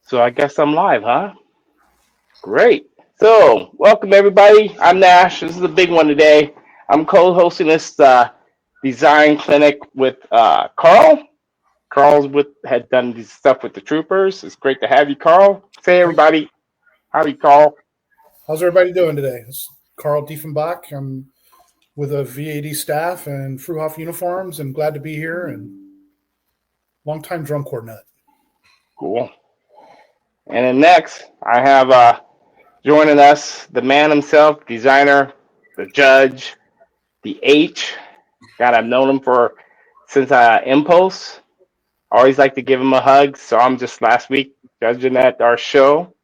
So I guess I'm live, huh? Great. So welcome everybody. I'm Nash. This is a big one today. I'm co-hosting this design clinic with Carl. Carl's with had done this stuff with the troopers. It's great to have you, Carl. Say everybody, how are you, Carl? How's everybody doing today? It's Carl Diefenbach. I'm with a VAD staff and Fruhoff uniforms, and glad to be here. And longtime drum corps nut. Cool. And then next, I have joining us the man himself, designer, the judge, the H. God, I've known him for since Impulse. I always like to give him a hug. So I'm just last week judging at our show.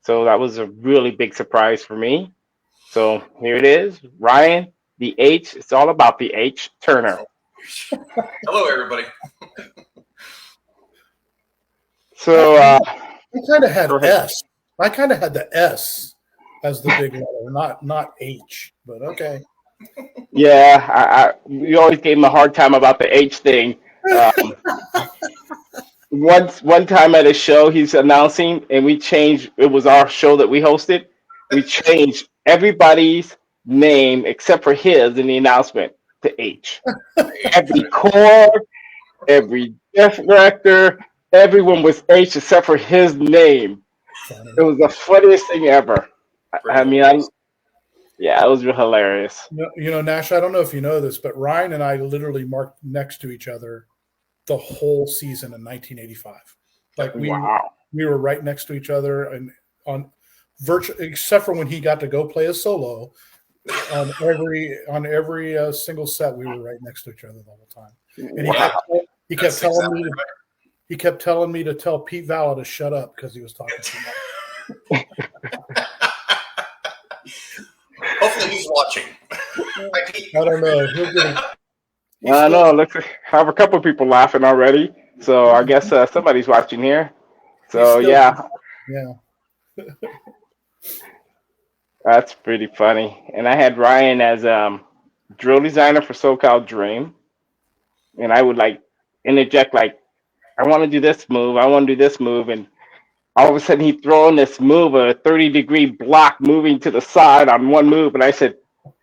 So that was a really big surprise for me. So here it is. Ryan, the H. It's all about the H. Turner. Hello, everybody. So I kind of had go ahead. S. I kind of had the S as the big letter, not H. But okay. Yeah, we always gave him a hard time about the H thing. One time at a show he's announcing, and we changed. It was our show that we hosted. We changed everybody's name except for his in the announcement to H. Every core, every deaf director, everyone was H except for his name. Funny. It was the funniest thing ever. Yeah, it was hilarious. Nash, I don't know if you know this, but Ryan and I literally marked next to each other the whole season in 1985. Like we were right next to each other, and on virtual, except for when he got to go play a solo. On every single set, we were right next to each other the whole time. And he kept telling me to tell Pete Valla to shut up because he was talking too much. Hopefully he's watching. I don't know. I know. Let's have a couple of people laughing already. So I guess somebody's watching here. So yeah, that's pretty funny. And I had Ryan as drill designer for SoCal Dream, and I would like interject like, I want to do this move, I want to do this move, and all of a sudden he'd throw in this move, a 30-degree block moving to the side on one move, and I said,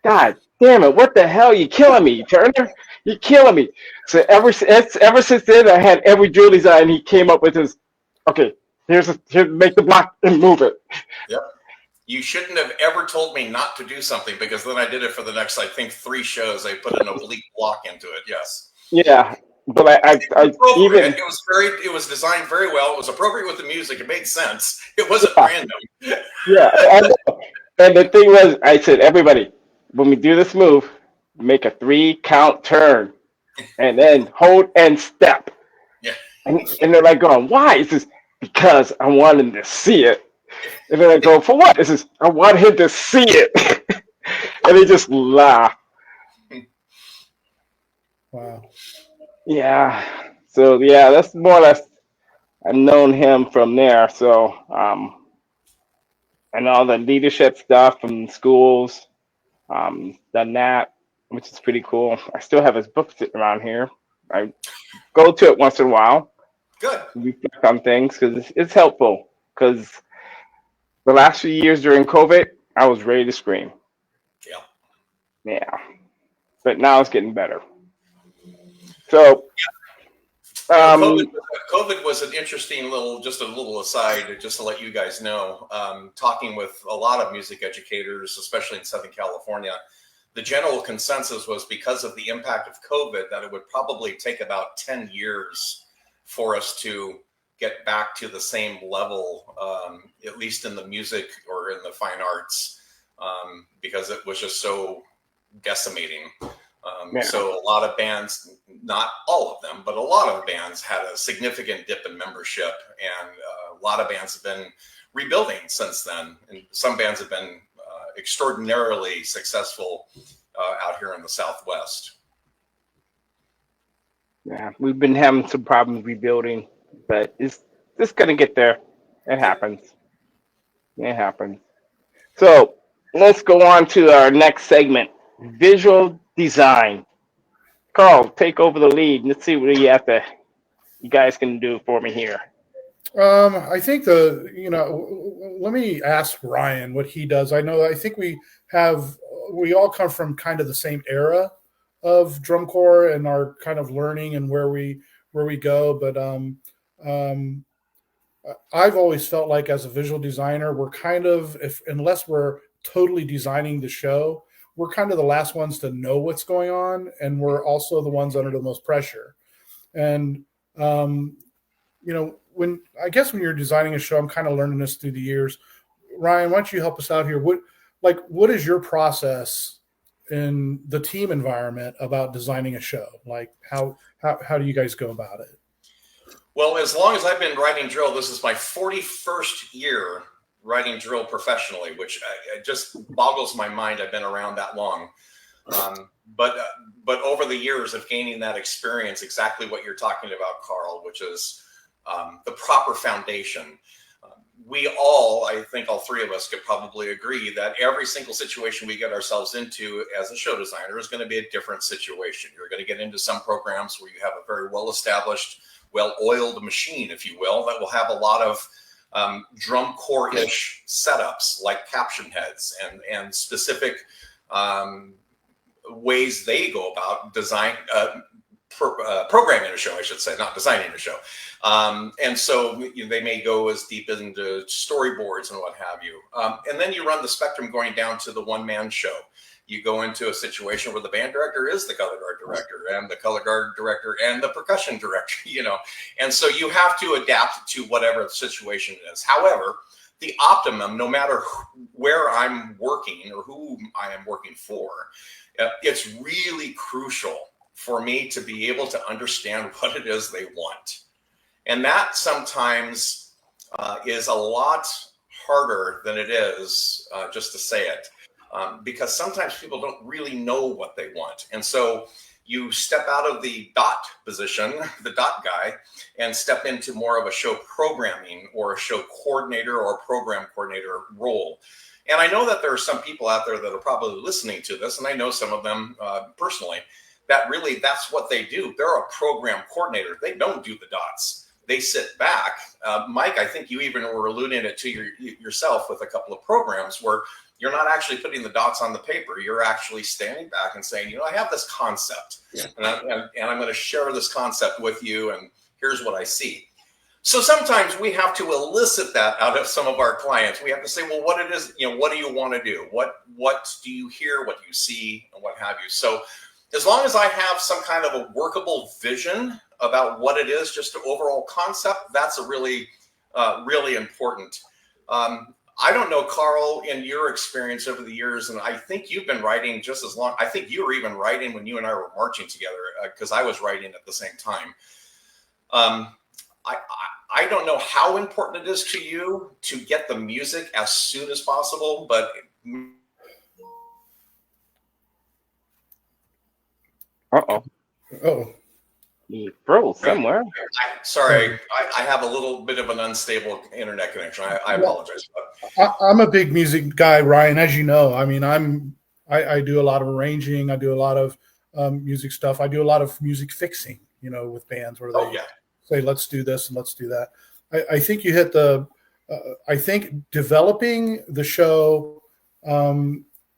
God damn it, what the hell? You killing me, Turner? You're killing me. So ever since then, I had every drill design he came up with his, okay, here, make the block and move it. Yep. You shouldn't have ever told me not to do something, because then I did it for the next, I think, 3 shows. I put an oblique block into it. Yes. Yeah, but it was designed very well. It was appropriate with the music. It made sense. It wasn't random. Yeah, and the thing was, I said, everybody, when we do this move, make a 3-count turn, and then hold and step. Yeah. And they're like going, why? It's just because I want him to see it. And then I go, for what? It's just, I want him to see it. And they just laugh. Wow. Yeah. So yeah, that's more or less. I've known him from there. So and all the leadership stuff from schools, done that, which is pretty cool. I still have his book sitting around here. I go to it once in a while. Good. Reflect on things because it's helpful. Because the last few years during COVID, I was ready to scream. Yeah. But now it's getting better. So, COVID was an interesting little aside, just to let you guys know. Talking with a lot of music educators, especially in Southern California, the general consensus was because of the impact of COVID that it would probably take about 10 years for us to get back to the same level, at least in the music or in the fine arts, because it was just so decimating. So a lot of bands, not all of them, but a lot of bands had a significant dip in membership, and a lot of bands have been rebuilding since then. And some bands have been extraordinarily successful out here in the Southwest. Yeah, we've been having some problems rebuilding, but it's going to get there. It happens. It happens. So let's go on to our next segment, visual design. Carl, take over the lead. Let's see what you guys can do for me here. I think let me ask Ryan what he does. I think we all come from kind of the same era of drum corps and our kind of learning and where we go. But um, I've always felt like as a visual designer, we're kind of, if unless we're totally designing the show, we're kind of the last ones to know what's going on, and we're also the ones under the most pressure. And um, when you're designing a show, I'm kind of learning this through the years. Ryan, why don't you help us out here? What is your process in the team environment about designing a show? Like how do you guys go about it? Well, as long as I've been writing drill, this is my 41st year writing drill professionally, which it just boggles my mind. I've been around that long. But over the years of gaining that experience, exactly what you're talking about, Carl, which is the proper foundation. We all, I think all three of us could probably agree that every single situation we get ourselves into as a show designer is going to be a different situation. You're going to get into some programs where you have a very well-established, well-oiled machine, if you will, that will have a lot of drum corps-ish setups like caption heads and specific ways they go about programming a show, I should say, not designing a show. And so they may go as deep into storyboards and what have you. And then you run the spectrum going down to the one-man show. You go into a situation where the band director is the color guard director and the color guard director and the percussion director, and so you have to adapt to whatever the situation is. However, the optimum, no matter where I'm working or who I am working for, it's really crucial for me to be able to understand what it is they want. And that sometimes is a lot harder than it is just to say it. Because sometimes people don't really know what they want. And so you step out of the dot position, the dot guy, and step into more of a show programming or a show coordinator or a program coordinator role. And I know that there are some people out there that are probably listening to this, and I know some of them personally, that really that's what they do. They're a program coordinator. They don't do the dots. They sit back. Mike, I think you even were alluding it to yourself with a couple of programs where you're not actually putting the dots on the paper. You're actually standing back and saying, I have this concept, and I'm going to share this concept with you, and here's what I see. So sometimes we have to elicit that out of some of our clients. We have to say, well, what it is, what do you want to do? What do you hear? What do you see? And what have you? So as long as I have some kind of a workable vision about what it is, just an overall concept, that's a really, really important. I don't know, Carl, in your experience over the years, and I think you've been writing just as long. I think you were even writing when you and I were marching together, because I was writing at the same time. I don't know how important it is to you to get the music as soon as possible, but Oh, he froze somewhere. Sorry, I have a little bit of an unstable internet connection. I apologize. I'm a big music guy, Ryan, as you know. I mean, I do a lot of arranging. I do a lot of music stuff. I do a lot of music fixing, with bands where they say, let's do this and let's do that. I think you hit I think developing the show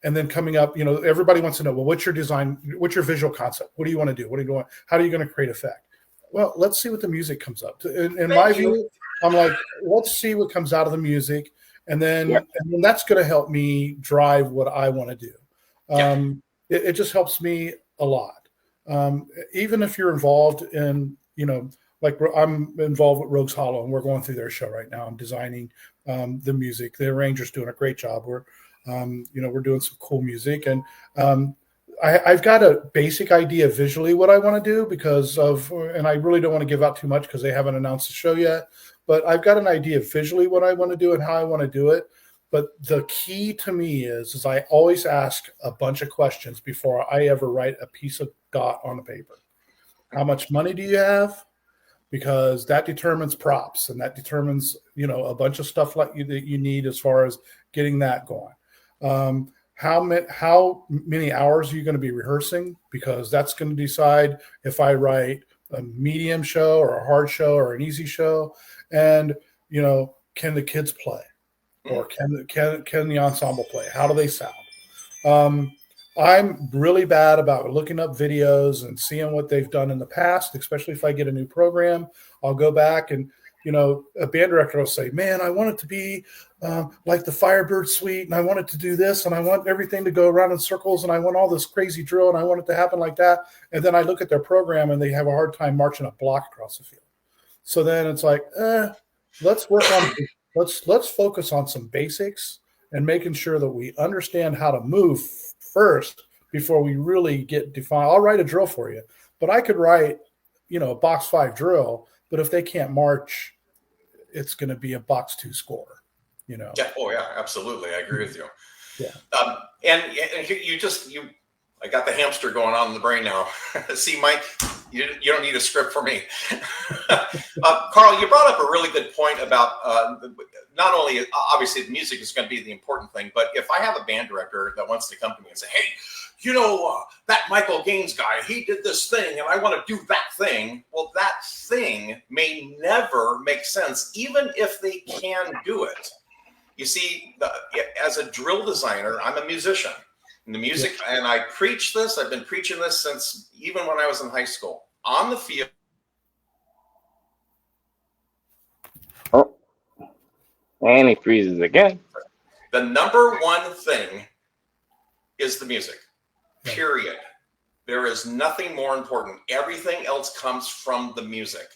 and then coming up, everybody wants to know, well, what's your design? What's your visual concept? What do you want to do? What do you want? How are you going to create effect? Well, let's see what the music comes up to. In my view, I'm like, let's see what comes out of the music. And then that's going to help me drive what I want to do. It just helps me a lot. Even if you're involved in, like I'm involved with Rogues Hollow, and we're going through their show right now. I'm designing the music. The arranger's doing a great job. We're doing some cool music, and I've got a basic idea visually what I want to do and I really don't want to give out too much because they haven't announced the show yet, but I've got an idea visually what I want to do and how I want to do it. But the key to me is I always ask a bunch of questions before I ever write a piece of dot on the paper. How much money do you have? Because that determines props, and that determines, a bunch of stuff that you need as far as getting that going. How many hours are you going to be rehearsing? Because that's going to decide if I write a medium show or a hard show or an easy show. And, can the kids play? Or can the ensemble play? How do they sound? I'm really bad about looking up videos and seeing what they've done in the past, especially if I get a new program. I'll go back and, a band director will say, man, I want it to be like the Firebird Suite, and I want it to do this, and I want everything to go around in circles, and I want all this crazy drill, and I want it to happen like that. And then I look at their program, and they have a hard time marching a block across the field. So then it's like, let's focus on some basics and making sure that we understand how to move first before we really get defined. I'll write a drill for you, but I could write, a box 5 drill, but if they can't march, it's going to be a box 2 score, Yeah. Oh yeah, absolutely. I agree with you. Yeah. And I got the hamster going on in the brain now. See, Mike, you don't need a script for me. Carl, you brought up a really good point about not only, obviously, the music is going to be the important thing, but if I have a band director that wants to come to me and say, hey, that Michael Gaines guy, he did this thing, and I want to do that thing. Well, that thing may never make sense, even if they can do it. You see, as a drill designer, I'm a musician. And the music, and I preach this, I've been preaching this since even when I was in high school. On the field. Oh, and he freezes again. The number one thing is the music, period. There is nothing more important. Everything else comes from the music.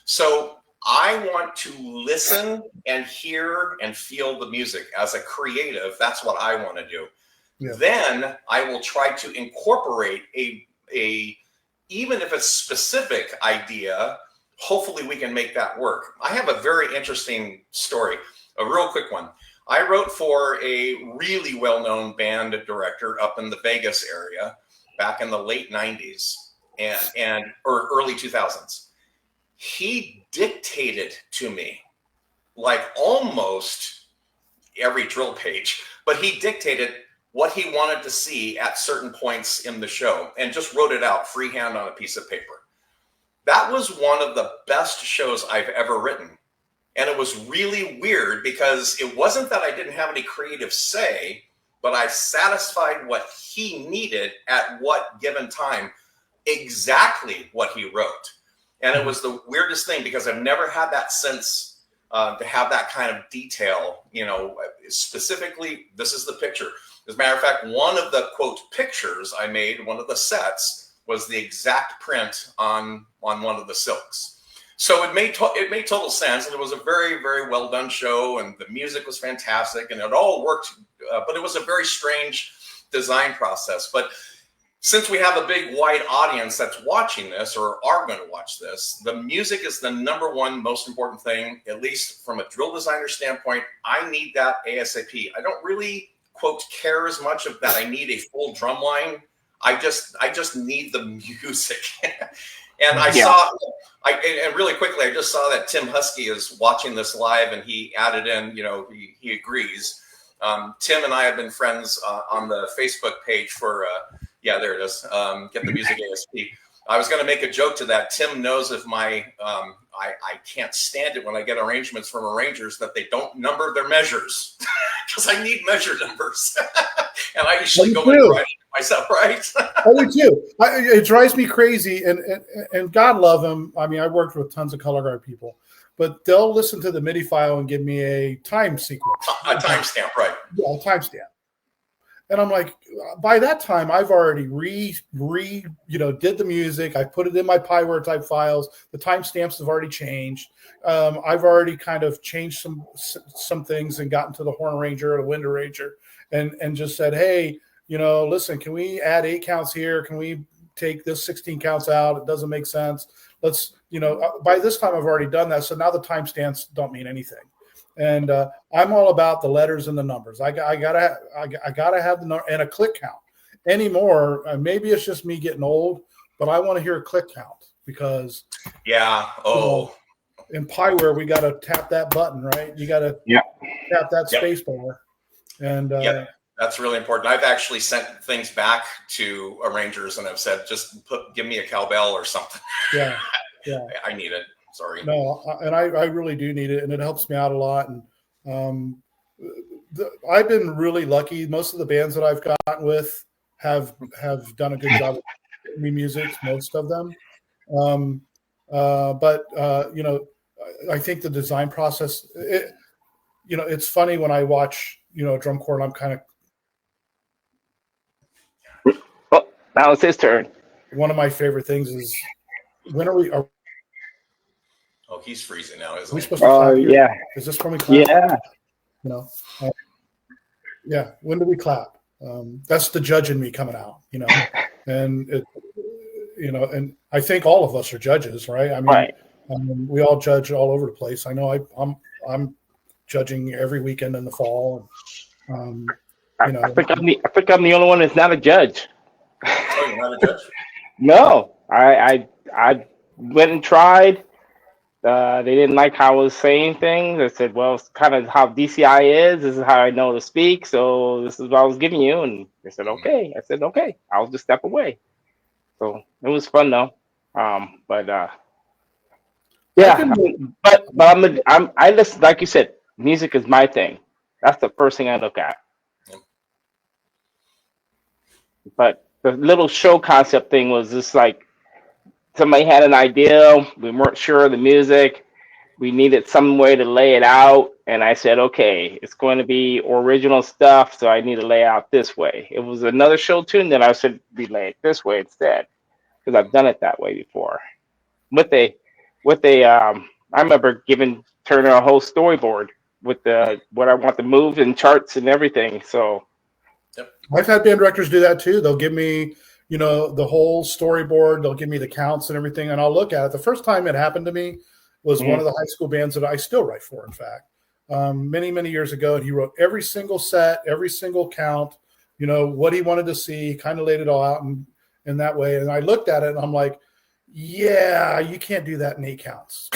So I want to listen and hear and feel the music. As a creative, that's what I want to do. Yeah. Then I will try to incorporate a even if it's specific idea, hopefully we can make that work. I have a very interesting story, a real quick one. I wrote for a really well-known band director up in the Vegas area back in the late 90s or early 2000s. He dictated to me like almost every drill page, but he dictated what he wanted to see at certain points in the show and just wrote it out freehand on a piece of paper. That was one of the best shows I've ever written. And it was really weird because it wasn't that I didn't have any creative say, but I satisfied what he needed at what given time, exactly what he wrote. And it was the weirdest thing because I've never had that sense to have that kind of detail, specifically, this is the picture. As a matter of fact, one of the, quote, pictures I made, one of the sets, was the exact print on one of the silks. So it made total sense, and it was a very, very well done show, and the music was fantastic, and it all worked, but it was a very strange design process. But since we have a big wide audience that's watching this or are going to watch this, the music is the number one most important thing, at least from a drill designer standpoint. I need that ASAP. I don't really, quote, care as much of that I need a full drum line. I just need the music. And and really quickly, I just saw that Tim Husky is watching this live, and he added in, he agrees. Tim and I have been friends on the Facebook page for, there it is, Get the Music ASP. I was going to make a joke to that. Tim knows if I can't stand it when I get arrangements from arrangers that they don't number their measures because I need measure numbers. And I usually go and write it myself, right? I do too. It drives me crazy, and God love them. I mean, I worked with tons of color guard people, but they'll listen to the MIDI file and give me a time sequence. A timestamp, right? Yeah, a timestamp. And I'm like, by that time, I've already did the music. I put it in my Pyware type files. The timestamps have already changed. I've already kind of changed some things and gotten to the horn arranger or the wind arranger and just said, hey, listen, can we add 8 counts here? Can we take this 16 counts out? It doesn't make sense. Let's, by this time I've already done that. So now the timestamps don't mean anything. And I'm all about the letters and the numbers. I gotta have the number and a click count. Anymore, maybe it's just me getting old, but I want to hear a click count because in Pyware we got to tap that button, right? You got to tap that space bar, and that's really important. I've actually sent things back to arrangers and I've said, just give me a cowbell or something. Yeah. I need it. Sorry. No, and I really do need it, and it helps me out a lot. And I've been really lucky. Most of the bands that I've gotten with have done a good job of me music. Most of them, but I think the design process. It's funny when I watch a drum corps, and I'm kind of. Oh, now it's his turn. One of my favorite things is when are we? Oh, he's freezing now, isn't Are we he? supposed to clap here? Yeah. Is this when we clap? Yeah. Yeah. When do we clap? That's the judge in me coming out, and it, and I think all of us are judges, right? I mean, Right. We all judge all over the place. I know I'm judging every weekend in the fall. And, I think I'm the only one that's not a judge. Oh, you're not a judge? No, I went and tried. They didn't like how I was saying things. I said, well, it's kind of how DCI is. This is how I know to speak. So this is what I was giving you. And they said, okay. I said, okay, I'll just step away. So it was fun though. But yeah, but I listen, like you said, music is my thing. That's the first thing I look at. But the little show concept thing was just like somebody had an idea. We weren't sure of the music. We needed some way to lay it out. And I said, okay, it's going to be original stuff. So I need to lay it out this way. It was another show tune that I should be laid this way instead, because I've done it that way before. I remember giving Turner a whole storyboard with what I want the moves and charts and everything. So I've had band directors do that too. They'll give me, the whole storyboard. They'll give me the counts and everything, and I'll look at it. The first time it happened to me was one of the high school bands that I still write for, in fact, many, many years ago. And he wrote every single set, every single count, what he wanted to see, kind of laid it all out in that way. And I looked at it and I'm like, yeah, you can't do that in 8 counts.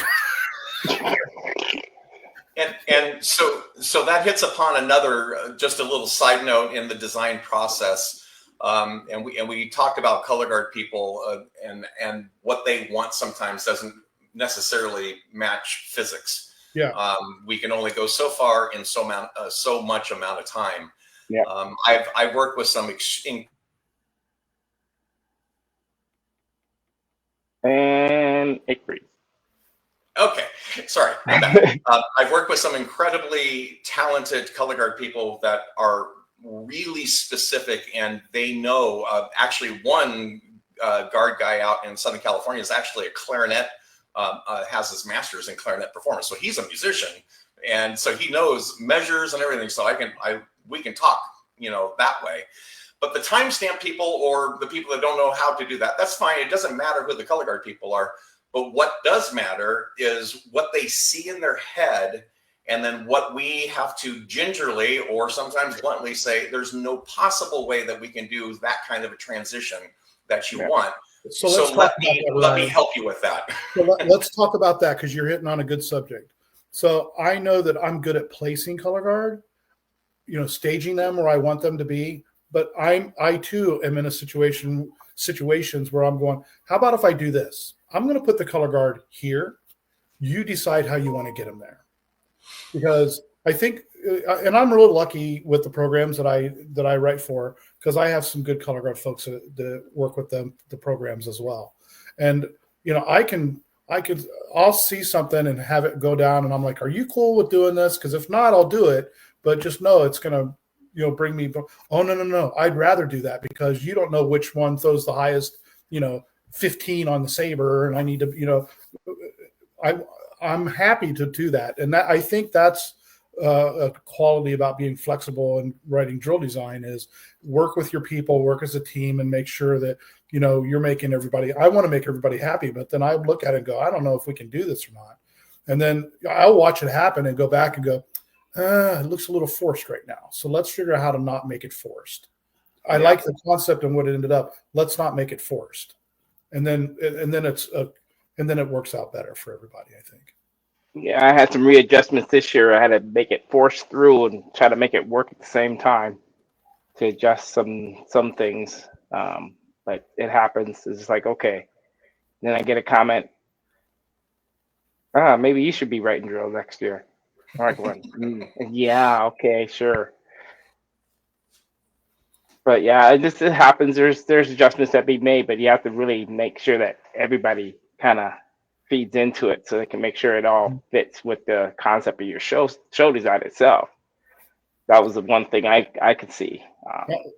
And so that hits upon another, just a little side note in the design process. And we talked about color guard people and what they want sometimes doesn't necessarily match physics. Yeah. We can only go so far in so much amount of time. Yeah. I've worked with some and it freezes. Okay, sorry. I've worked with some incredibly talented color guard people that are really specific, and they know. Actually, one guard guy out in Southern California is actually a clarinet, has his master's in clarinet performance, so he's a musician, and so he knows measures and everything. So we can talk, that way. But the timestamp people or the people that don't know how to do that, that's fine. It doesn't matter who the color guard people are. But what does matter is what they see in their head, and then what we have to gingerly or sometimes bluntly say, there's no possible way that we can do that kind of a transition that you want. So let me help you with that. So let's talk about that, because you're hitting on a good subject. So I know that I'm good at placing color guard, staging them where I want them to be. But I too am in situations where I'm going, how about if I do this? I'm going to put the color guard here. You decide how you want to get them there. Because I think, and I'm really lucky with the programs that I write for, because I have some good color guard folks that work with them, the programs as well. And, I'll see something and have it go down, and I'm like, are you cool with doing this? Because if not, I'll do it. But just know it's going to, bring me, oh, no. I'd rather do that, because you don't know which one throws the highest, 15 on the saber, and I need to, I'm happy to do that. And I think that's a quality about being flexible and writing drill design is work with your people, work as a team, and make sure that, you're making everybody, I want to make everybody happy, but then I look at it and go, I don't know if we can do this or not. And then I'll watch it happen and go back and go, it looks a little forced right now. So let's figure out how to not make it forced. I like the concept and what it ended up. Let's not make it forced. And then it works out better for everybody, I think. Yeah, I had some readjustments this year. I had to make it force through and try to make it work at the same time to adjust some things. But it happens. It's just like, okay. Then I get a comment. Maybe you should be writing drill next year. All right, one. Yeah, okay, sure. But yeah, it happens. There's adjustments that be made, but you have to really make sure that everybody kind of feeds into it so they can make sure it all fits with the concept of your show design itself. That was the one thing I could see.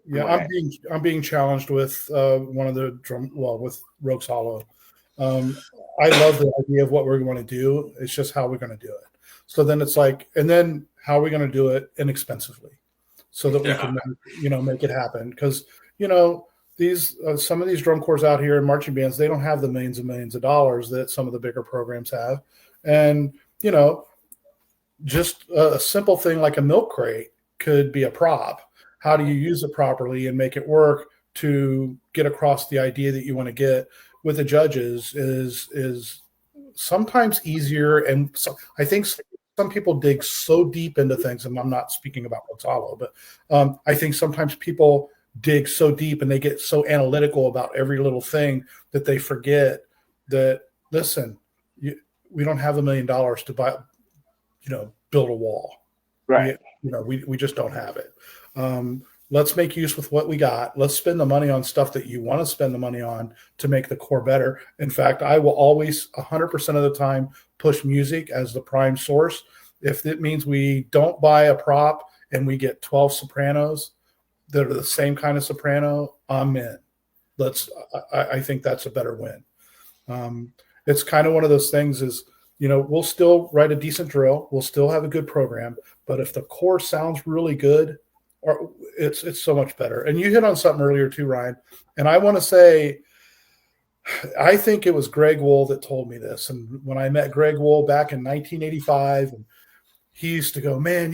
Yeah, I'm being challenged with one of the with Rogues Hollow. I love the idea of what we're going to do. It's just how we're going to do it. So then it's like, and then how are we going to do it inexpensively, so that we can make it happen? Because these some of these drum corps out here and marching bands, they don't have the millions and millions of dollars that some of the bigger programs have, and just a simple thing like a milk crate could be a prop. How do you use it properly and make it work to get across the idea that you want to get with the judges is sometimes easier. And so I think some people dig so deep into things, and I'm not speaking about what's hollow, but I think sometimes people dig so deep and they get so analytical about every little thing that they forget that, listen, we don't have $1 million to buy, build a wall. Right. We just don't have it. Let's make use with what we got. Let's spend the money on stuff that you want to spend the money on to make the core better. In fact, I will always 100% of the time push music as the prime source. If it means we don't buy a prop and we get 12 sopranos that are the same kind of soprano, I'm in. I think that's a better win. It's kind of one of those things is, we'll still write a decent drill. We'll still have a good program. But if the core sounds really good, or it's so much better. And you hit on something earlier too, Ryan. And I want to say, I think it was Greg Wool that told me this. And when I met Greg Wool back in 1985, and he used to go, man,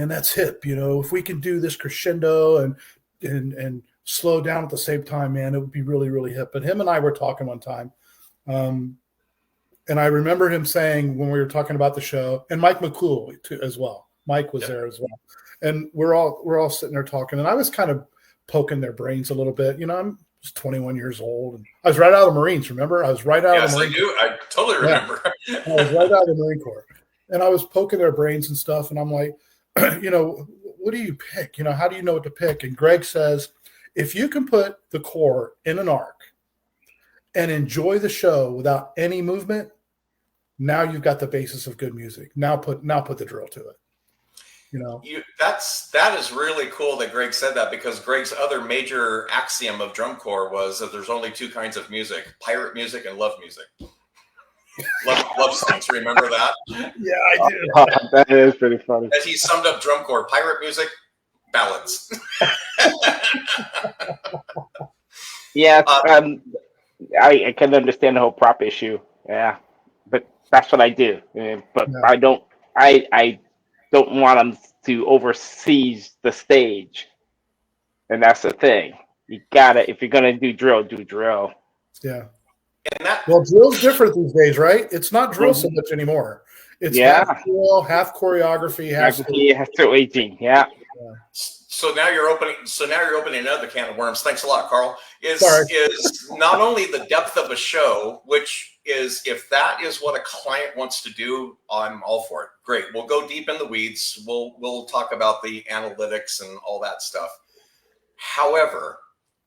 that's hip. If we can do this crescendo and slow down at the same time, man, it would be really, really hip. But him and I were talking one time. And I remember him saying when we were talking about the show, and Mike McCool too, as well. Mike was there as well. And we're all sitting there talking, and I was kind of poking their brains a little bit. I'm just 21 years old, and I was right out of the Marines. Remember, I was right out of the Marine Corps. I totally remember. Yeah. I was right out of the Marine Corps, and I was poking their brains and stuff. And I'm like, what do you pick? How do you know what to pick? And Greg says, if you can put the core in an arc and enjoy the show without any movement, now you've got the basis of good music. Now put the drill to it. That is really cool that Greg said that, because Greg's other major axiom of drum corps was that there's only two kinds of music: pirate music and love music. love songs. Remember that? Yeah, I do. That is pretty funny. As he summed up drum corps: pirate music, ballads. Yeah, I can understand the whole prop issue. Yeah, but that's what I do. But yeah. I don't want them to oversee the stage, and that's the thing. You gotta, if you're gonna do drill. Yeah. Well, drill's different these days, right? It's not drill so much anymore. It's half drill, half choreography, half aging. Yeah. So now you're opening another can of worms. Thanks a lot, Carl. Is not only the depth of a show, which is, if that is what a client wants to do, I'm all for it. Great. We'll go deep in the weeds. We'll talk about the analytics and all that stuff. However,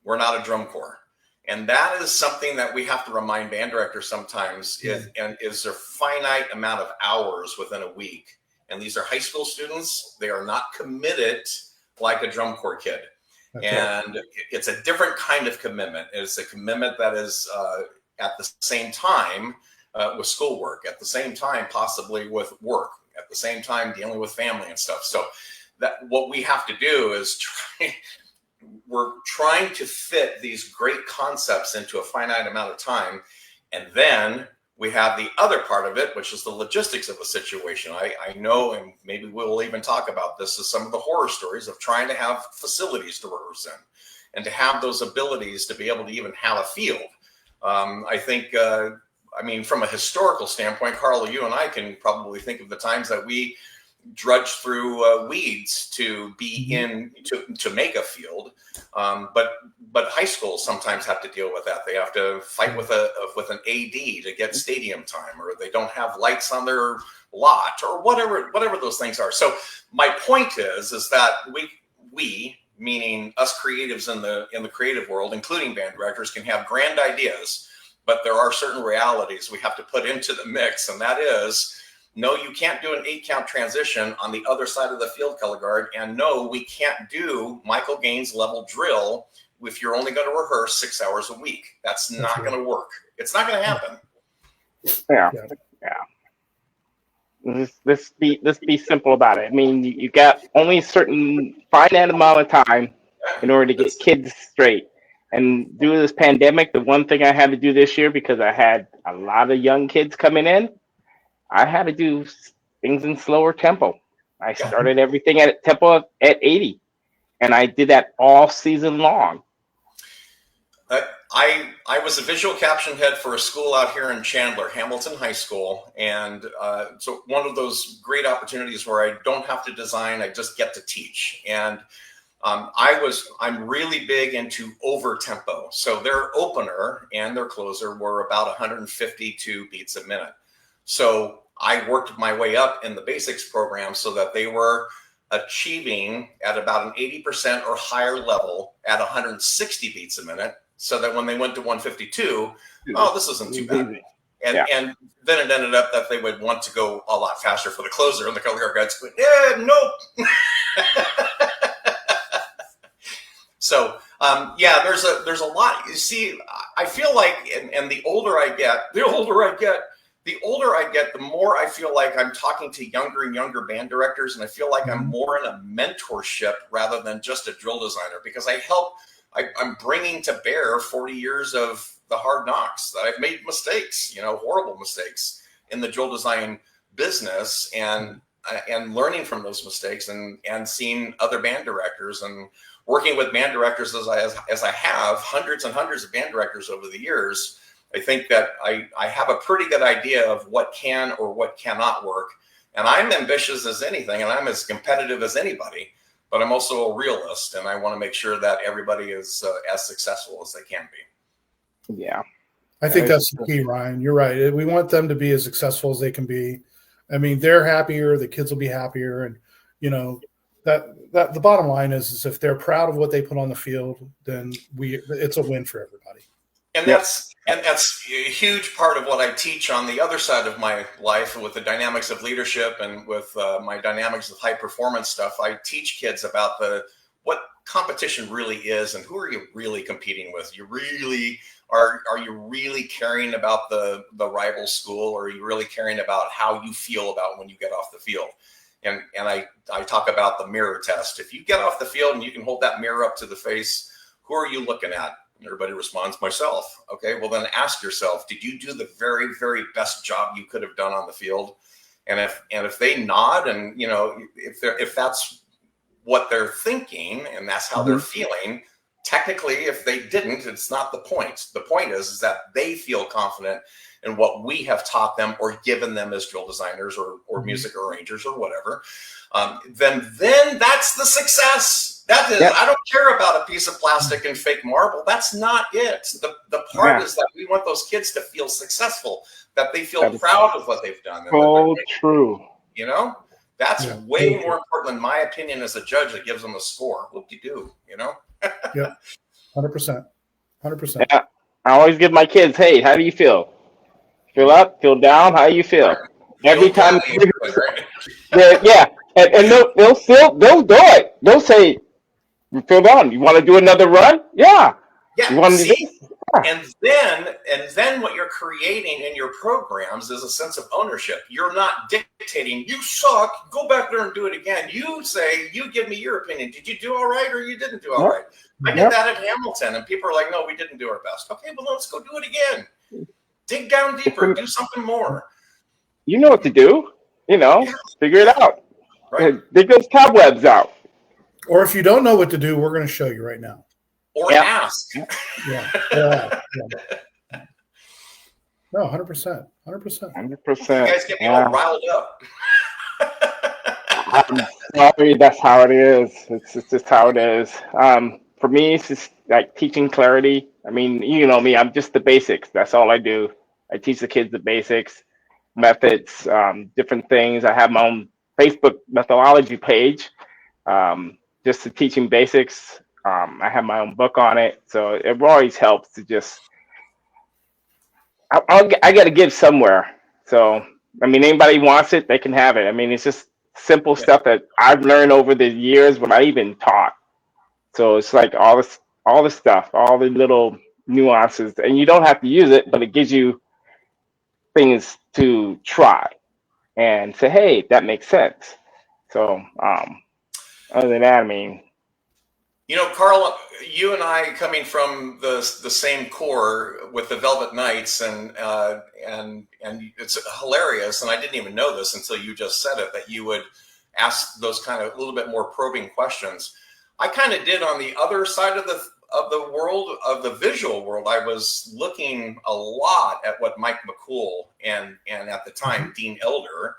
we're not a drum corps. And that is something that we have to remind band directors sometimes, is there finite amount of hours within a week. And these are high school students. They are not committed like a drum corps kid. Okay. And it's a different kind of commitment. It's a commitment that is at the same time with schoolwork, at the same time possibly with work, at the same time dealing with family and stuff. So that what we have to do is we're trying to fit these great concepts into a finite amount of time. And then we have the other part of it, which is the logistics of the situation. I know, and maybe we'll even talk about this, is some of the horror stories of trying to have facilities to rehearse in and to have those abilities to be able to even have a field. I think, from a historical standpoint, Carl, you and I can probably think of the times that we drudge through weeds to be in to make a field. But high schools sometimes have to deal with that. They have to fight with an AD to get stadium time, or they don't have lights on their lot, or whatever those things are. So my point is that we meaning us creatives in the creative world, including band directors, can have grand ideas, but there are certain realities we have to put into the mix, and that is, no, you can't do an 8-count transition on the other side of the field color guard, and no, we can't do Michael Gaines level drill if you're only going to rehearse 6 hours a week. That's not going to work. It's not going to happen. Yeah. Let's be simple about it. I mean, you got only a certain finite amount of time in order to get kids straight. And due to this pandemic, the one thing I had to do this year, because I had a lot of young kids coming in, I had to do things in slower tempo. I started everything at tempo at 80, and I did that all season long. I was a visual caption head for a school out here in Chandler, Hamilton High School. And so one of those great opportunities where I don't have to design, I just get to teach. And I'm really big into over tempo. So their opener and their closer were about 152 beats a minute. So I worked my way up in the basics program so that they were achieving at about an 80% or higher level at 160 beats a minute. So that when they went to 152, this isn't too bad. And then it ended up that they would want to go a lot faster for the closer, and the color guard guys went, nope. So there's a lot. You see, I feel like, and the older I get, the more I feel like I'm talking to younger and younger band directors, and I feel like I'm more in a mentorship rather than just a drill designer, because I'm bringing to bear 40 years of the hard knocks that I've made mistakes, horrible mistakes in the drill design business, and learning from those mistakes, and seeing other band directors and working with band directors as I have hundreds and hundreds of band directors over the years. I think that I have a pretty good idea of what can or what cannot work. And I'm ambitious as anything, and I'm as competitive as anybody. But I'm also a realist, and I want to make sure that everybody is as successful as they can be. Yeah. I think that's the key, Ryan. You're right. We want them to be as successful as they can be. I mean, they're happier, the kids will be happier. And, that the bottom line is if they're proud of what they put on the field, then it's a win for everybody. And that's a huge part of what I teach on the other side of my life with the dynamics of leadership and with my dynamics of high performance stuff. I teach kids about what competition really is and who are you really competing with. Are you really caring about the rival school, or are you really caring about how you feel about when you get off the field? And I talk about the mirror test. If you get off the field and you can hold that mirror up to the face, who are you looking at? Everybody responds, myself. Okay, well then ask yourself, did you do the very, very best job you could have done on the field? And if they nod, and if that's what they're thinking and that's how they're feeling, technically, if they didn't, it's not the point. The point is that they feel confident in what we have taught them or given them as drill designers or music arrangers or whatever. Then that's the success. That is, I don't care about a piece of plastic and fake marble. That's not it. The part is that we want those kids to feel successful, that they feel proud of what they've done. So true. That's way more important than my opinion as a judge that gives them a score. Whoop-de-doo, Yeah, 100%. 100%. Yeah. I always give my kids, hey, how do you feel? Feel up, feel down, how do you feel? Every time. Yeah. And they'll do it. They'll say, you feel down. You want to do another run? Yeah. Yeah. You want to do this? Yeah. And then what you're creating in your programs is a sense of ownership. You're not dictating, you suck, go back there and do it again. You say, you give me your opinion. Did you do all right or you didn't do all right? I did that at Hamilton, and people are like, no, we didn't do our best. Okay, well, let's go do it again. Dig down deeper, do something more. You know what to do. Figure it out. Right. Dig those cobwebs out. Or if you don't know what to do, we're going to show you right now. Or ask. Yeah. No, 100%. 100%. 100%. You guys get me all riled up. I'm sorry, that's how it is. It's just how it is. For me, it's just like teaching clarity. I mean, you know me, I'm just the basics. That's all I do. I teach the kids the basics, methods, different things. I have my own Facebook methodology page, just to teaching basics. I have my own book on it, so it always helps to just. I got to give somewhere. So, I mean, anybody wants it, they can have it. I mean, it's just simple Yeah. stuff that I've learned over the years when I even taught. So it's like all the stuff, all the little nuances, and you don't have to use it, but it gives you things to try and say, hey, that makes sense. So, other than that, I mean, You know, Carl, you and I coming from the same core with the Velvet Knights, and it's hilarious. And I didn't even know this until you just said it, that you would ask those kind of a little bit more probing questions. I kind of did on the other side of the world, of the visual world. I was looking a lot at what Mike McCool and at the time Dean Elder,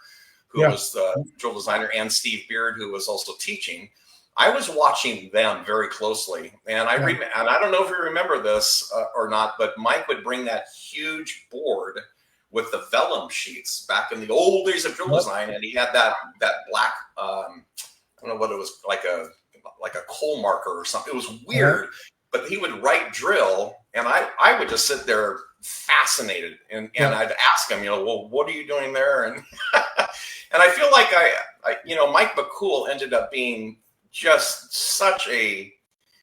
who was the visual designer, and Steve Beard, who was also teaching. I was watching them very closely, and I don't know if you remember this or not, but Mike would bring that huge board with the vellum sheets back in the old days of drill design, and he had that black I don't know what it was, like a coal marker or something. It was weird, but he would write drill, and I would just sit there fascinated, and I'd ask him, well, what are you doing there? And and I feel like I Mike McCool ended up being just such a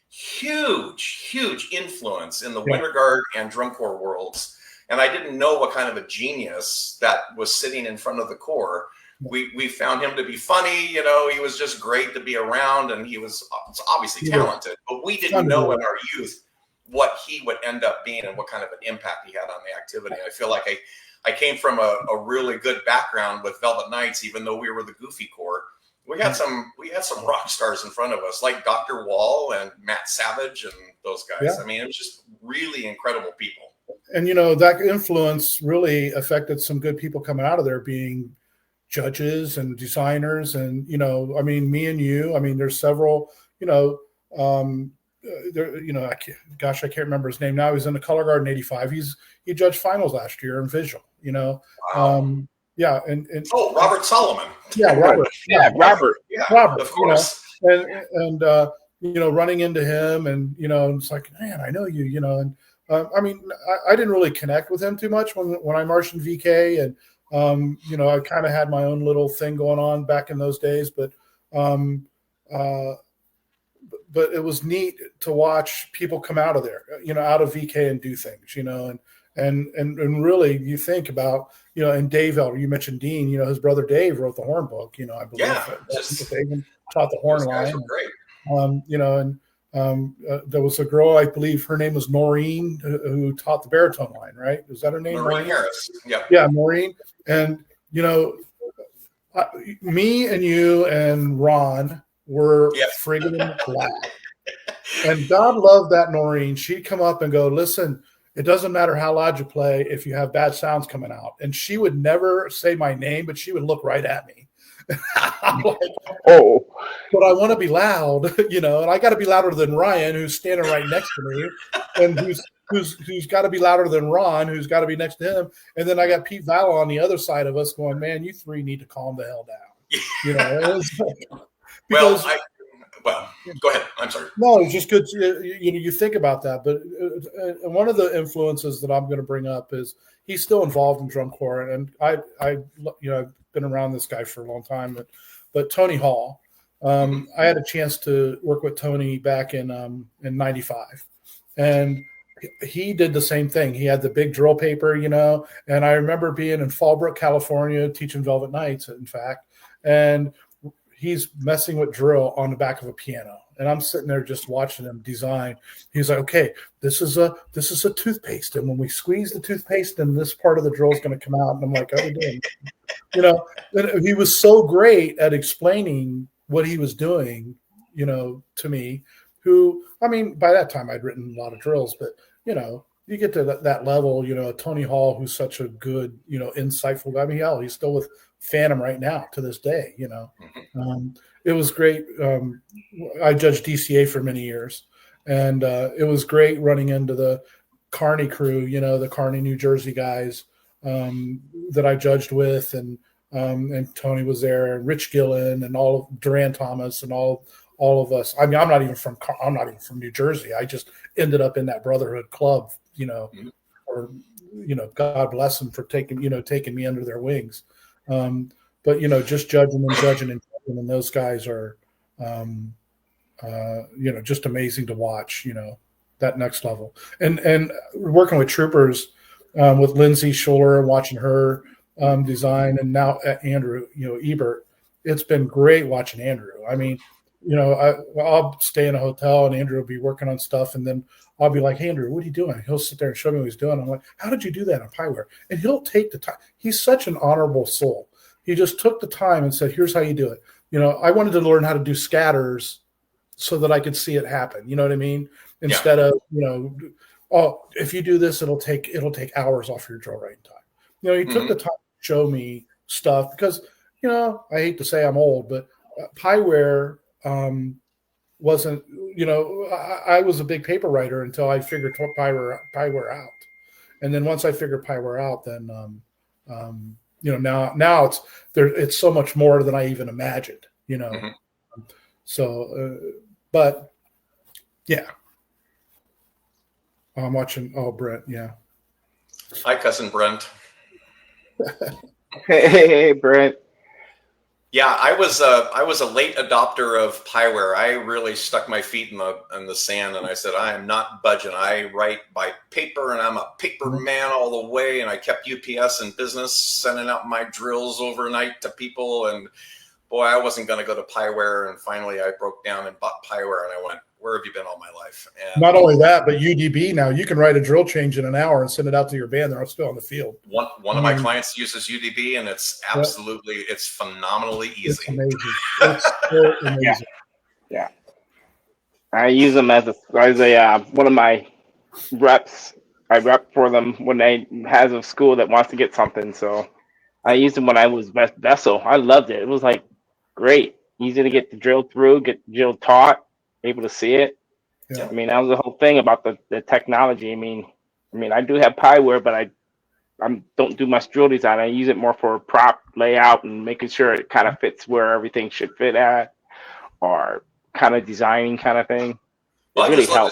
huge influence in the Winter Guard and drum corps worlds. And I didn't know what kind of a genius that was sitting in front of the corps. We found him to be funny, he was just great to be around, and he was obviously talented, but we didn't know in our youth what he would end up being and what kind of an impact he had on the activity. I feel like I came from a really good background with Velvet Knights, even though we were the goofy corps. We had some rock stars in front of us, like Dr. Wall and Matt Savage and those guys. Yeah. I mean, it was just really incredible people. And, that influence really affected some good people coming out of there being judges and designers. And, I mean, me and you, I mean, there's several, I can't remember his name now. He's in the Color Guard in '85. He judged finals last year in visual, Wow. Yeah, and Robert Solomon. Yeah, Robert. Robert. Yeah, Robert. Of course. And running into him, and it's like, man, I know you. And I mean, I didn't really connect with him too much when I marched in VK, and I kind of had my own little thing going on back in those days, but it was neat to watch people come out of there, out of VK and do things, and really you think about, and Dave Elder, you mentioned Dean, his brother Dave wrote the horn book, I believe. Yeah. Dave taught the horn line. Great. There was a girl, I believe her name was Noreen, who taught the baritone line, right? Is that her name? Noreen Harris. Yeah. Yeah, Noreen. And, me and you and Ron were friggin' glad. And God loved that Noreen. She'd come up and go, listen, it doesn't matter how loud you play if you have bad sounds coming out. And she would never say my name, but she would look right at me. I'm like, oh, but I want to be loud, and I got to be louder than Ryan, who's standing right next to me, and who's got to be louder than Ron, who's got to be next to him. And then I got Pete Valla on the other side of us going, man, you three need to calm the hell down. Because, well, go ahead. I'm sorry. No, it's just good. You think about that, but one of the influences that I'm going to bring up is he's still involved in drum corps, and I've been around this guy for a long time, but Tony Hall. I had a chance to work with Tony back in '95, and he did the same thing. He had the big drill paper, and I remember being in Fallbrook, California, teaching Velvet Knights, in fact, and he's messing with drill on the back of a piano, and I'm sitting there just watching him design. He's like, okay, this is a toothpaste, and when we squeeze the toothpaste, then this part of the drill is going to come out. And I'm like, oh, and he was so great at explaining what he was doing, to me, who, I mean, by that time I'd written a lot of drills, but, you get to that level, Tony Hall, who's such a good, insightful guy. I mean, hell, he's still with Phantom right now to this day. It was great. I judged DCA for many years, and it was great running into the Kearney crew, the Kearney, New Jersey guys that I judged with, and Tony was there, and Rich Gillen, and all of Duran Thomas, and all of us. I mean, I'm not even from New Jersey. I just ended up in that brotherhood club, or God bless them for taking me under their wings. But just judging, and those guys are, just amazing to watch. That next level, and working with troopers, with Lindsay Schuler and watching her design, and now Andrew, Ebert. It's been great watching Andrew. I mean, I'll stay in a hotel and Andrew will be working on stuff, and then I'll be like, "Hey, Andrew, what are you doing?" He'll sit there and show me what he's doing. I'm like, "How did you do that on Pieware?" And he'll take the time. He's such an honorable soul. He just took the time and said, "Here's how you do it." I wanted to learn how to do scatters so that I could see it happen. You know what I mean? Instead of, oh, if you do this, it'll take hours off your drill writing time. He took the time to show me stuff because, I hate to say I'm old, but Pieware wasn't, I was a big paper writer until I figured Pieware out. And then once I figured Pieware out, then, now it's so much more than I even imagined, So, but yeah. I'm watching. Oh, Brent. Yeah. Hi, cousin Brent. Hey, Brent. Yeah, I was a late adopter of Pieware. I really stuck my feet in the sand, and I said, I am not budging. I write by paper, and I'm a paper man all the way. And I kept UPS in business, sending out my drills overnight to people. And boy, I wasn't going to go to Pieware. And finally, I broke down and bought Pieware, and I went, where have you been all my life? And not only that, but UDB now, you can write a drill change in an hour and send it out to your band. They're still on the field. One of my clients uses UDB, and it's absolutely, it's phenomenally easy. It's amazing. It's so amazing. Yeah. I use them as one of my reps. I rep for them when they has a school that wants to get something. So I used them when I was Vessel. I loved it. It was like great, easy to get the drill through, get the drill taught, able to see it. Yeah. I mean, that was the whole thing about the technology. I mean, I do have Pieware, but I don't do much drill design. I use it more for prop layout and making sure it kind of fits where everything should fit at, or kind of designing kind of thing. Well, I just love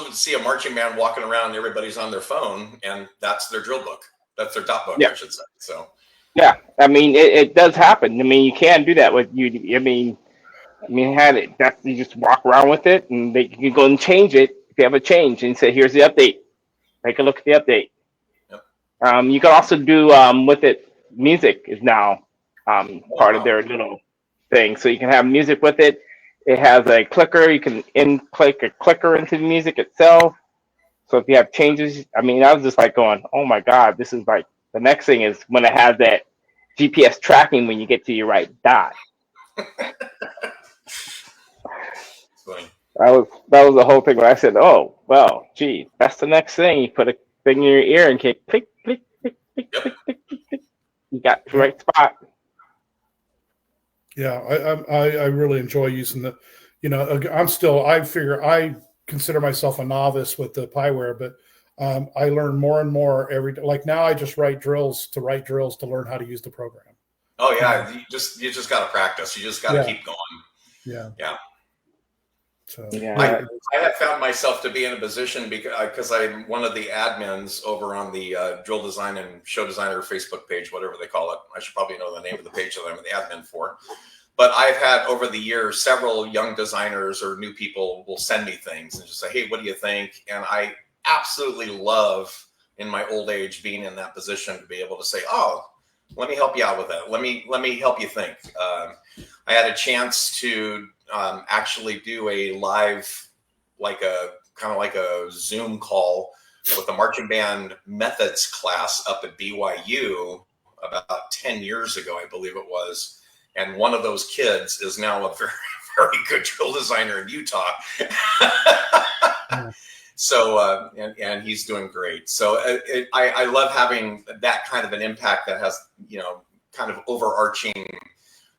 to see a marching band walking around and everybody's on their phone, and that's their drill book. That's their dot book, I should say. So. Yeah, I mean, it does happen. I mean, you can do that with you. I mean, had it. You just walk around with it, and you can go and change it if you have a change, and say, "Here's the update." Take a look at the update. Yep. You can also do with it. Music is now part of their little thing, so you can have music with it. It has a clicker. You can click a clicker into the music itself. So if you have changes, I was just like going, "Oh my God, this is like." The next thing is when it has that GPS tracking when you get to your right dot. That was the whole thing when I said, "Oh, well, gee, that's the next thing." You put a thing in your ear and click, click, click, click, click, click, click, click. You got the right spot. Yeah, I really enjoy using the. I consider myself a novice with the Pieware, but I learn more and more every day. Like now, I just write drills to learn how to use the program. Oh yeah, you just got to practice. You just got to keep going. Yeah. So I have found myself to be in a position because I'm one of the admins over on the Drill Design and Show Designer Facebook page, whatever they call it. I should probably know the name of the page that I'm the admin for. But I've had over the years several young designers or new people will send me things and just say, "Hey, what do you think?" And I absolutely love in my old age being in that position to be able to say, "Oh, let me help you out with that. Let me help you think." I had a chance to actually do a live, kind of like a Zoom call with the marching band methods class up at BYU about 10 years ago, I believe it was. And one of those kids is now a very, very good drill designer in Utah. So and he's doing great. So I love having that kind of an impact that has, you know, kind of overarching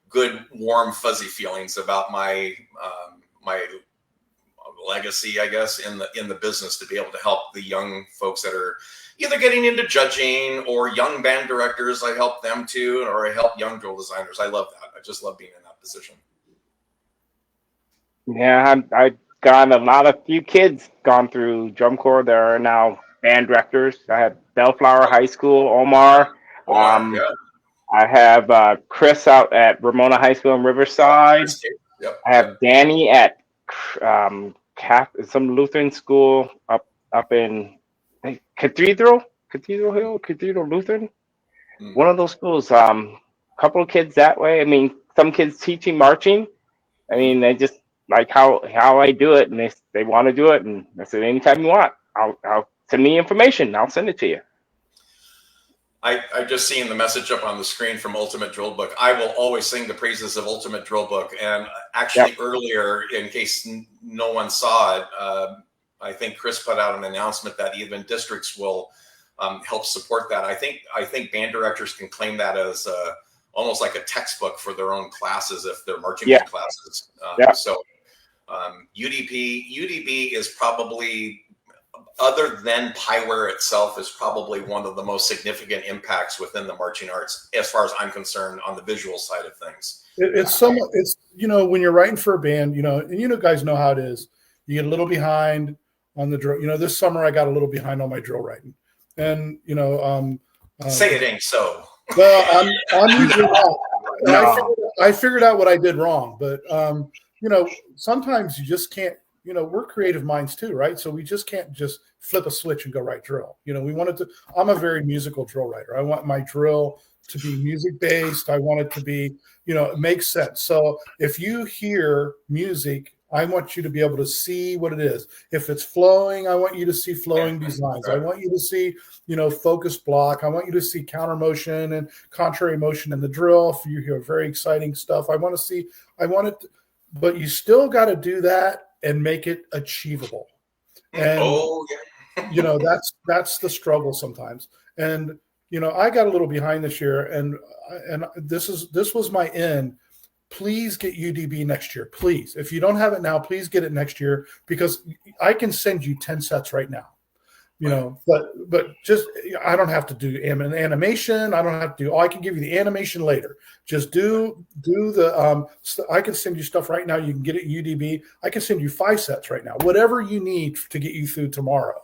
good, warm, fuzzy feelings about my my legacy, I guess, in the business, to be able to help the young folks that are either getting into judging, or young band directors. I help them too, or I help young drill designers. I love that. I just love being in that position. Yeah, I've got a few kids gone through drum corps. There are now band directors. I have Bellflower High School, Omar. Omar, yeah. I have Chris out at Ramona High School in Riverside. Yep. I have Danny at some Lutheran school up in Cathedral Hill, Cathedral Lutheran. One of those schools. Couple of kids that way. I mean, some kids teaching marching. I mean, they just like how I do it, and they want to do it, and I said, anytime you want, I'll send me information. I'll send it to you. I've just seen the message up on the screen from Ultimate Drill Book. I will always sing the praises of Ultimate Drill Book. And actually, earlier, in case no one saw it, I think Chris put out an announcement that even districts will help support that. I think band directors can claim that as almost like a textbook for their own classes if they're marching band classes. So UDB is probably, other than Pyware itself, is probably one of the most significant impacts within the marching arts, as far as I'm concerned, on the visual side of things. It's you know, when you're writing for a band, you know, and you know, guys know how it is. You get a little behind on the drill. You know, this summer I got a little behind on my drill writing, and you know, say it ain't so. Well, I'm usually not. No. I figured out what I did wrong, but you know, sometimes you just can't. You know, we're creative minds too, right? So we just can't just flip a switch and go write drill. You know, we wanted to. I'm a very musical drill writer. I want my drill to be music based. I want it to be, you know, it makes sense. So if you hear music, I want you to be able to see what it is. If it's flowing, I want you to see flowing designs. I want you to see, you know, focus block. I want you to see counter motion and contrary motion in the drill. If you hear very exciting stuff, I want it, but you still got to do that and make it achievable. And you know, that's the struggle sometimes. And you know, I got a little behind this year, and this was my end. Please get UDB next year. Please. If you don't have it now, please get it next year, because I can send you 10 sets right now. You know, but just, I don't have to do an animation. I don't have to do, I can give you the animation later. Just do the, I can send you stuff right now. You can get it UDB. I can send you 5 sets right now. Whatever you need to get you through tomorrow,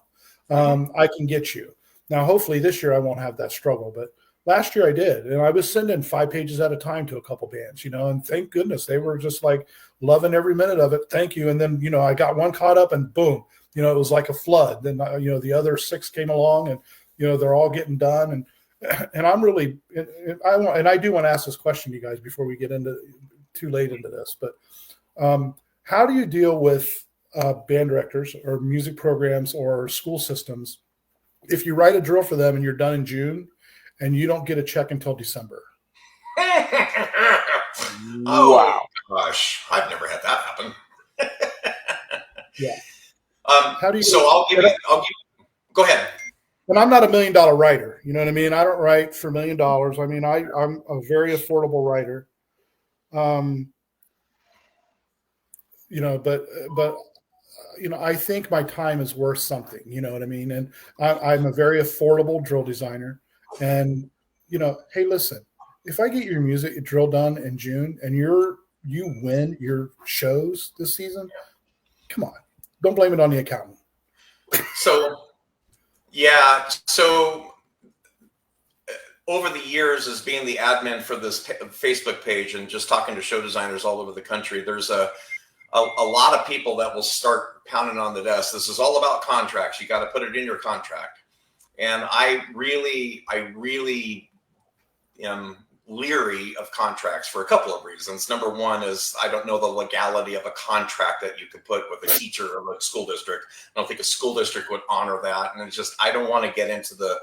I can get you. Now, hopefully this year I won't have that struggle, but last year I did. And I was sending 5 pages at a time to a couple bands, you know, and thank goodness they were just like loving every minute of it. Thank you. And then, you know, I got one caught up and boom, you know, it was like a flood. Then, you know, the other 6 came along and, you know, they're all getting done. And I'm really, I do want to ask this question, you guys, before we get too late into this, but how do you deal with band directors or music programs or school systems if you write a drill for them and you're done in June and you don't get a check until December? Wow. Gosh, I've never had that happen. Yeah. How do you? So I'll give you. Go ahead. And I'm not $1 million writer. You know what I mean? I don't write for $1 million. I mean, I'm a very affordable writer. You know, but you know, I think my time is worth something. You know what I mean? And I'm a very affordable drill designer. And you know, hey, listen, if I get your drill done in June and you win your shows this season, come on. Don't blame it on the accountant. So, yeah. So over the years, as being the admin for this Facebook page and just talking to show designers all over the country, there's a lot of people that will start pounding on the desk. This is all about contracts. You got to put it in your contract. And I really am leery of contracts for a couple of reasons. Number one is I don't know the legality of a contract that you could put with a teacher or a school district. I don't think a school district would honor that. And it's just, I don't want to get into the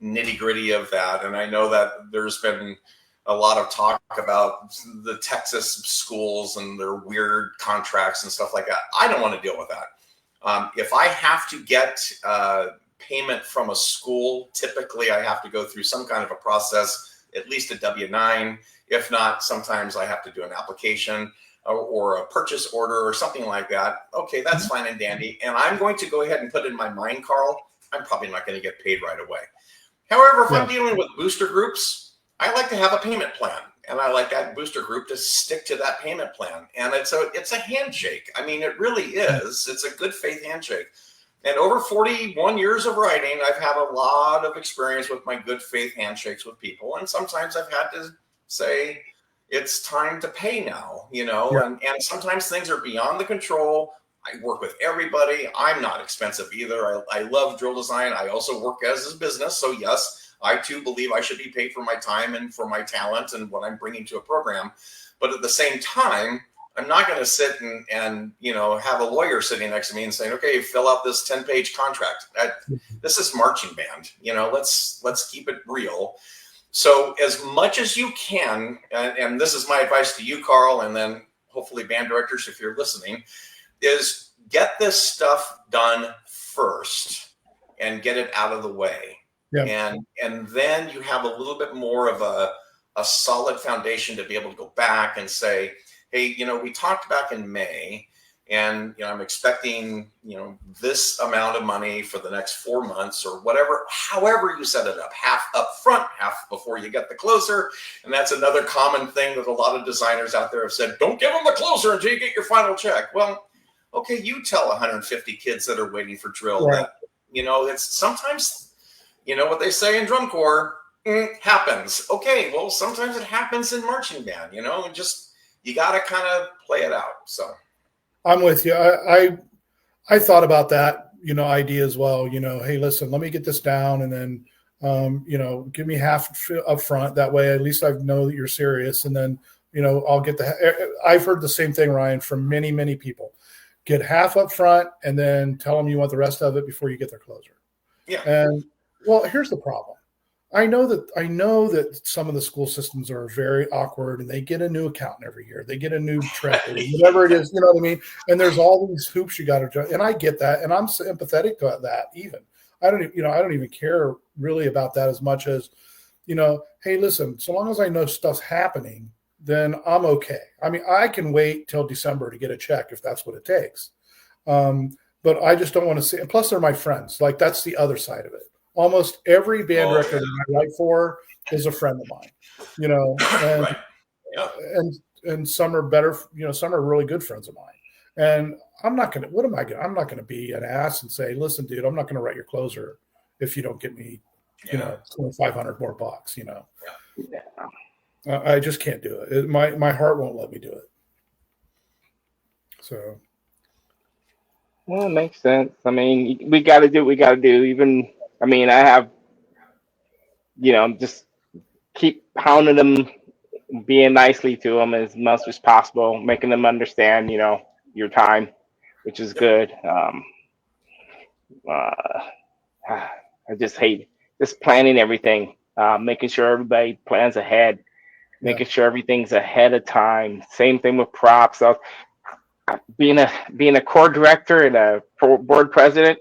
nitty gritty of that. And I know that there's been a lot of talk about the Texas schools and their weird contracts and stuff like that. I don't want to deal with that. If I have to get payment from a school, typically I have to go through some kind of a process, at least a W-9. If not, sometimes I have to do an application or a purchase order or something like that. Okay, that's fine and dandy. And I'm going to go ahead and put in my mind, Carl, I'm probably not going to get paid right away. However, if I'm dealing with booster groups, I like to have a payment plan. And I like that booster group to stick to that payment plan. And it's a handshake. I mean, it really is. It's a good faith handshake. And over 41 years of writing, I've had a lot of experience with my good faith handshakes with people. And sometimes I've had to say, it's time to pay now, and sometimes things are beyond the control. I work with everybody. I'm not expensive either. I love drill design. I also work as a business. So yes, I too believe I should be paid for my time and for my talent and what I'm bringing to a program. But at the same time, I'm not going to sit and have a lawyer sitting next to me and saying, okay, fill out this 10-page contract. This is marching band. Let's keep it real. So as much as you can, and this is my advice to you, Carl, and then hopefully band directors, if you're listening, is get this stuff done first and get it out of the way. Yeah. And then you have a little bit more of a solid foundation to be able to go back and say, hey, we talked back in May, and I'm expecting this amount of money for the next 4 months or whatever, however you set it up, half up front, half before you get the closer. And that's another common thing that a lot of designers out there have said, don't give them the closer until you get your final check. Well, okay, you tell 150 kids that are waiting for drill that, it's sometimes, what they say in drum corps, happens. Okay, well, sometimes it happens in marching band, and just, you got to kind of play it out. So I'm with you. I thought about that, idea as well. Hey, listen, let me get this down, and then, give me half up front. That way, at least I know that you're serious. And then, I'll get I've heard the same thing, Ryan, from many, many people. Get half up front, and then tell them you want the rest of it before you get their closer. Yeah. And well, here's the problem. I know that some of the school systems are very awkward, and they get a new accountant every year. They get a new treasurer, whatever it is, you know what I mean? And there's all these hoops you got to jump. And I get that, and I'm sympathetic to that. Even I don't even care really about that as much as, hey, listen, so long as I know stuff's happening, then I'm okay. I mean, I can wait till December to get a check if that's what it takes. But I just don't want to see. And plus, they're my friends. Like, that's the other side of it. Almost every band director that I write for is a friend of mine, and, right. Yeah. and some are better, some are really good friends of mine. And I'm not going to, I'm not going to be an ass and say, listen, dude, I'm not going to write your closer if you don't get me, $2,500 more bucks, I just can't do it. My heart won't let me do it. So. Well, it makes sense. I mean, we got to do what we got to do. Even, I mean, I have, just keep hounding them, being nicely to them as much as possible, making them understand, your time, which is good. I just hate just planning everything, making sure everybody plans ahead, making sure everything's ahead of time. Same thing with props. So, being a core director and a board president,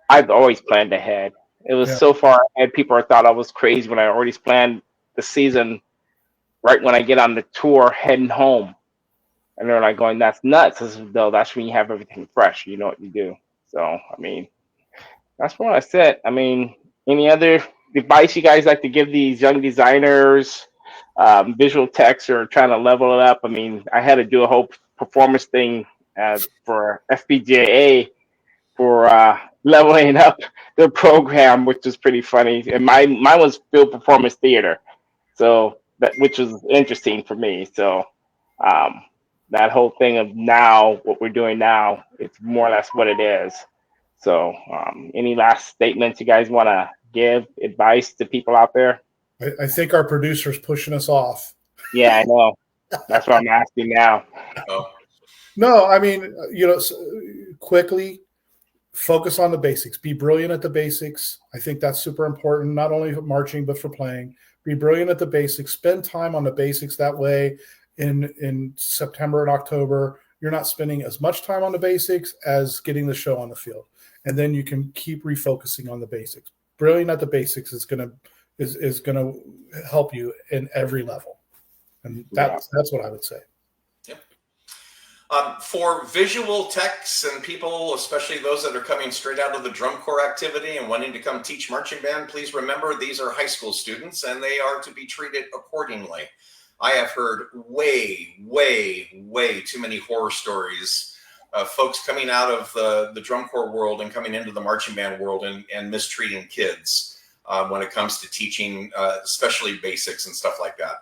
I've always planned ahead. It was so far ahead, people thought I was crazy when I already planned the season right when I get on the tour heading home. And they're like going, that's nuts. Though that's when you have everything fresh. You know what you do. So, I mean, that's what I said. I mean, any other advice you guys like to give these young designers, visual techs, or trying to level it up? I mean, I had to do a whole performance thing for FPGA for leveling up the program, which was pretty funny. And mine was field performance theater, so which was interesting for me. So that whole thing of now, what we're doing now, it's more or less what it is. So any last statements you guys want to give, advice to people out there? I think our producer's pushing us off. Yeah, I know. That's what I'm asking now. Oh. No, I mean, quickly focus on the basics. Be brilliant at the basics. I think that's super important, not only for marching, but for playing. Be brilliant at the basics. Spend time on the basics. That way, in September and October, you're not spending as much time on the basics as getting the show on the field. And then you can keep refocusing on the basics. Brilliant at the basics is going to help you in every level. And that's what I would say. For visual techs and people, especially those that are coming straight out of the drum corps activity and wanting to come teach marching band, please remember these are high school students and they are to be treated accordingly. I have heard way too many horror stories of folks coming out of the drum corps world and coming into the marching band world and mistreating kids when it comes to teaching, especially basics and stuff like that.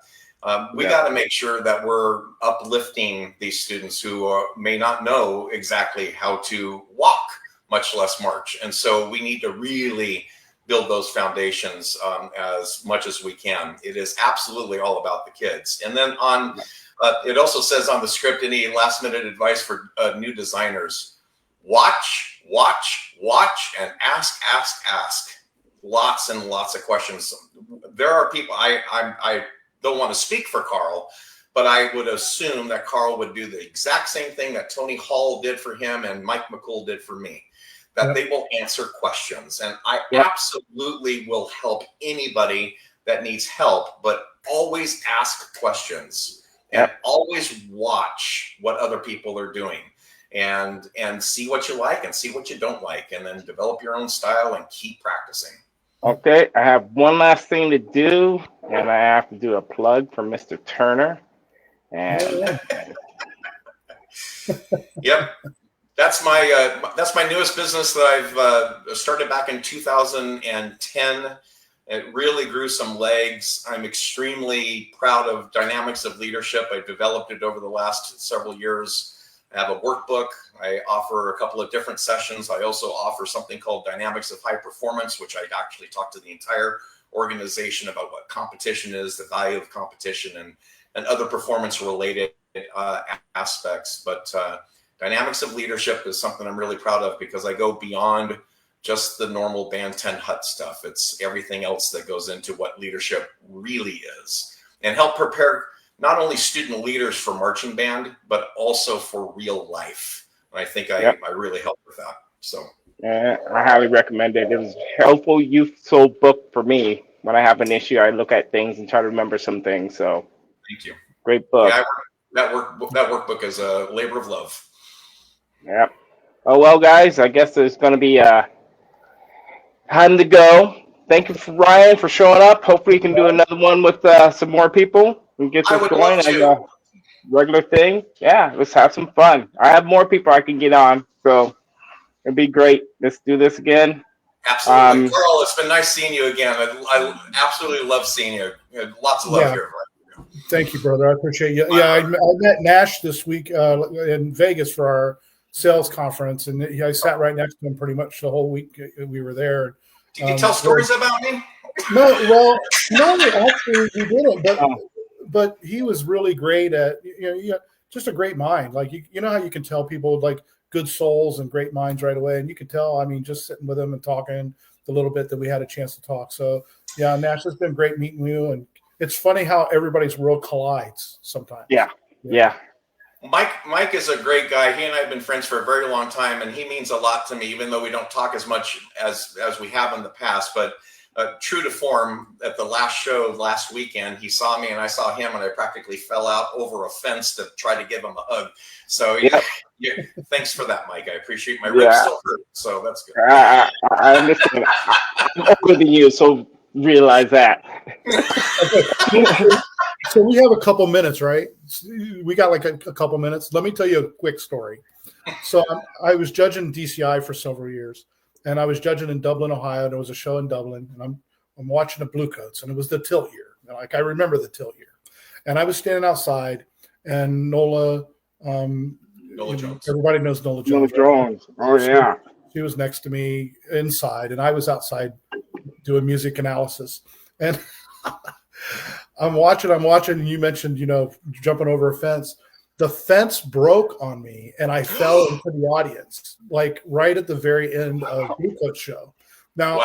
We got to make sure that we're uplifting these students who may not know exactly how to walk, much less march. And so we need to really build those foundations as much as we can. It is absolutely all about the kids. And then it also says on the script, any last minute advice for new designers: watch, and ask. Lots and lots of questions. There are people, I don't want to speak for Carl, but I would assume that Carl would do the exact same thing that Tony Hall did for him and Mike McCool did for me, that they will answer questions. And I absolutely will help anybody that needs help, but always ask questions and always watch what other people are doing and see what you like and see what you don't like, and then develop your own style and keep practicing. Okay, I have one last thing to do, and I have to do a plug for Mr. Turner. And yep, that's my newest business that I've started back in 2010. It really grew some legs. I'm extremely proud of Dynamics of Leadership. I developed it over the last several years. I have a workbook. I offer a couple of different sessions. I also offer something called Dynamics of High Performance, which I actually talk to the entire organization about what competition is, the value of competition, and other performance-related aspects. But Dynamics of Leadership is something I'm really proud of because I go beyond just the normal Band 10 hut stuff. It's everything else that goes into what leadership really is, and help prepare not only student leaders for marching band, but also for real life. And I think I really help with that. So I highly recommend it. It was a helpful, useful book for me. When I have an issue, I look at things and try to remember some things. So thank you. Great book. Yeah, that workbook is a labor of love. Yeah. Oh, well, guys, I guess there's going to be time to go. Thank you, Ryan, for showing up. Hopefully, you can do another one with some more people and get this going as a regular thing. Yeah, let's have some fun. I have more people I can get on, so it'd be great. Let's do this again. Absolutely. Carl, it's been nice seeing you again. I absolutely love seeing you. Lots of love here. Thank you, brother. I appreciate you. Yeah, I met Nash this week in Vegas for our sales conference, and I sat right next to him pretty much the whole week we were there. Did you tell stories about me? No, actually we didn't. But he was really great at just a great mind. Like you know how you can tell people like good souls and great minds right away, and you could tell. I mean, just sitting with him and talking the little bit that we had a chance to talk. So yeah, Nash, it's been great meeting you, and it's funny how everybody's world collides sometimes. Yeah. Mike is a great guy. He and I have been friends for a very long time, and he means a lot to me, even though we don't talk as much as we have in the past. But true to form, at the last show last weekend, he saw me and I saw him, and I practically fell out over a fence to try to give him a hug. So thanks for that, Mike. I appreciate my ribs still hurt, so that's good. I understand. I'm older than you, so realize that. So we have a couple minutes, right? We got like a couple minutes. Let me tell you a quick story. So I was judging DCI for several years, and I was judging in Dublin, Ohio. There was a show in Dublin, and I'm watching the Bluecoats, and it was the tilt year. Like I remember the tilt year, and I was standing outside, and Nola Jones. Everybody knows Nola Jones. Nola Jones. Oh yeah. She was next to me inside, and I was outside doing music analysis, and I'm watching, and you mentioned, jumping over a fence. The fence broke on me, and I fell into the audience, like right at the very end of Bluecoat show. Now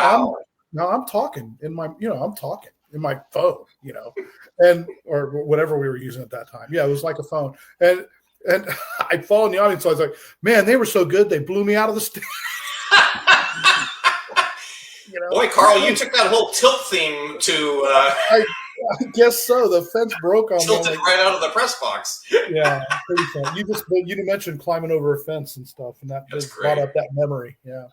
I'm talking in my, I'm talking in my phone, and or whatever we were using at that time. Yeah, it was like a phone, and And I fall in the audience. So I was like, man, they were so good. They blew me out of the stage. Boy, Carl, you took that whole tilt theme to. I guess so. The fence broke on me. Tilted right out of the press box. Yeah, pretty fun. You mentioned climbing over a fence and stuff, and that just brought up that memory. Yeah.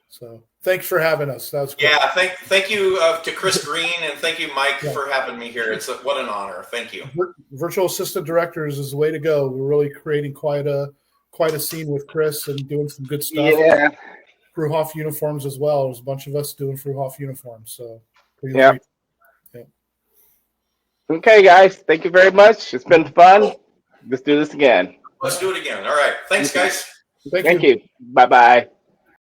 So thanks for having us. That was great. Yeah, thank you to Chris Green, and thank you, Mike, for having me here. What an honor. Thank you. Virtual assistant directors is the way to go. We're really creating quite a scene with Chris and doing some good stuff. Yeah. Fruhoff uniforms as well. There's a bunch of us doing Fruhoff uniforms. So yeah. Okay, guys. Thank you very much. It's been fun. Let's do this again. Let's do it again. All right. Thanks, guys. Thank you. Bye-bye.